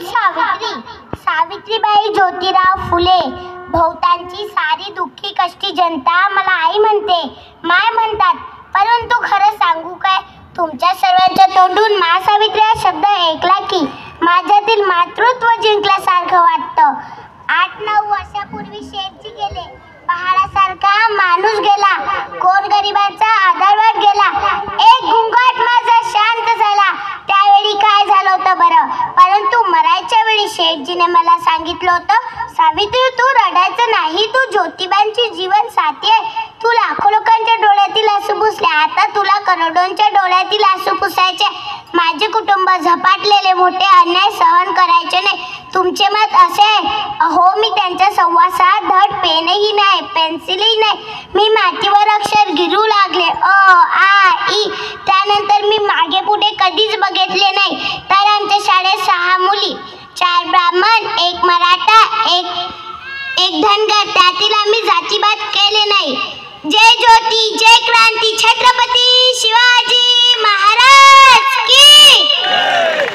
हीच सावित्री, सावित्रीबाई ज्योतिराव फुले. बहुतांची सारी दुःखी कष्टी जनता मला आई म्हणते, माय म्हणतात. परंतु खरं सांगू काय, तुमच्या सर्वांच्या तोंडून महासावित्री हा शब्द ऐकला की माझ्यातील मातृत्व जिंकल्यासारखं वाटतं. 8-9 वर्षापूर्वी शेठजी गेले, पहाडासारखा माणूस गेला, गोरगरिबांचा आधारवड गेला. एक घुंगाट माझा शांत झाला. त्यावेळी काय झालं होतं बरं? परंतु मरायच्या वेळी शेठजीने मला सांगितलं होतं, सावित्री तू रडायचं नाही, तू ज्योतिबांची जीवन साथी आहे. तू लाखो लोकांच्या डोळ्यातील आसू पुसले, आता तुला करोडोंच्या डोळ्यातील आसू पुसायचे. माझे कुटुंब झपाटलेले मोठे अन्याय सहन करायचे नाही. तुमचे मत असे आहे? अहो मी त्यांच्या संवासात धड पेनही नाही, पेन्सिलही नाही. मी मातीवर अक्षर गिरू लागले, अ आ इ. त्यानंतर मी मागे पुढे कधीच बघितले नाही. तर आमच्या शाळेत 6 मुली, 4 ब्राह्मण, 1 मराठा, एक धनगर. त्यातील आम्ही जातीवाद केले